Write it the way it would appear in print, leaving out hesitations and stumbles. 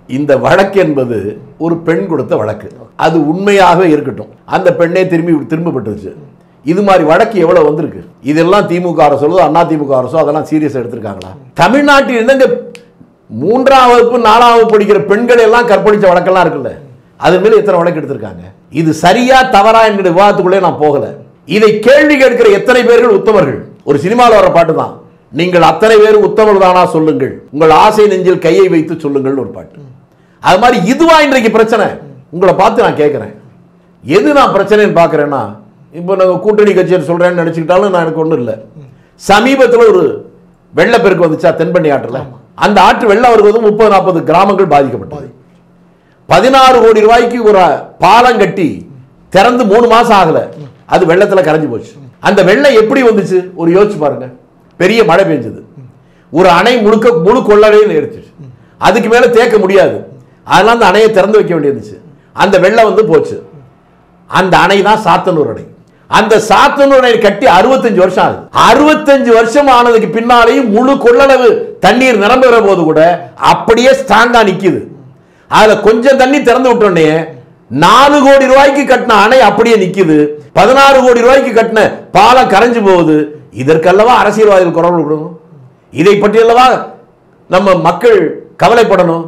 இந்த வழக்கு என்பது ஒரு பெண் கொடுத்த வழக்கு. அது உண்மையாக இருக்கட்டும், அந்த பெண்ணே திரும்பப்பட்டுருச்சு. இது மாதிரி வழக்கு எவ்வளவு வந்திருக்கு? இதெல்லாம் திமுக அரசோ அண்ணா திமுக அரசோ அதெல்லாம் சீரியஸா எடுத்திருக்காங்களா? தமிழ்நாட்டில் என்னங்க 3ஆம் வகுப்பு 4ஆம் வகுப்பு படிக்கிற பெண்கள் எல்லாம் கற்பழிச்ச வழக்கெல்லாம் இருக்குல்ல, அது மேல எத்தனை வழக்கு எடுத்திருக்காங்க? இது சரியா தவறா என்கிற விவாதத்துக்குள்ளே நான் போகல. இதை கேள்வி கேட்கிற எத்தனை பேர்கள் உத்தமர்கள்? ஒரு சினிமாவில் வர பாட்டு தான், நீங்கள் அத்தனை பேரும் உத்தமர் தானா சொல்லுங்கள், உங்கள் ஆசை நெஞ்சில் கையை வைத்து சொல்லுங்கள் ஒரு பாட்டு. அது மாதிரி இதுவா இன்றைக்கு பிரச்சனை? உங்களை பார்த்து நான் கேட்கிறேன், எது நான் பிரச்சனைன்னு பார்க்கிறேன்னா, இப்போ நாங்கள் கூட்டணி கட்சியை சொல்றேன்னு நினைச்சுக்கிட்டாலும் நான் எனக்கு ஒன்றும் இல்லை. சமீபத்தில் ஒரு வெள்ளப்பெருக்கு வந்துச்சா தென்பண்ணி ஆற்றுல, அந்த ஆற்று வெள்ளம் வருவது 30-40 கிராமங்கள் பாதிக்கப்பட்டது. 16 கோடி ரூபாய்க்கு ஒரு பாலம் கட்டி திறந்து 3 மாசம் ஆகல, அது வெள்ளத்துல கரைஞ்சு போச்சு. அந்த வெள்ளம் எப்படி வந்துச்சு ஒரு யோசிச்சு பாருங்க. பெரிய மழை பெஞ்சது, ஒரு அணை முழு கொள்ளவே நேர்ச்சு, அதுக்கு மேல தேக்க முடியாது, அதனால அந்த அணையை திறந்து வைக்க வேண்டியிருந்துச்சு. அந்த வெள்ளம் வந்து போச்சு. அந்த அணை தான் சாத்தனூர் அணை. அந்த சாத்தனூர் அணை கட்டி 65 வருஷம் ஆகுது. 65 வருஷம் ஆனதுக்கு பின்னாலேயும் முழு கொள்ளளவு தண்ணீர் நிரம்புற போது கூட அப்படியே ஸ்ட்ராங்கா நிக்குது. அதுல கொஞ்சம் தண்ணி திறந்து விட்டோன்னே 4 கோடி ரூபாய்க்கு கட்டின அணை அப்படியே நிக்குது, 16 கோடி ரூபாய்க்கு கட்டின பாலம் கரைஞ்சு போகுது. இதற்கல்லவா அரசியல்வாதிகள் குரல் கொடுக்கணும், இதை பற்றி அல்லவா நம்ம மக்கள் கவலைப்படணும்.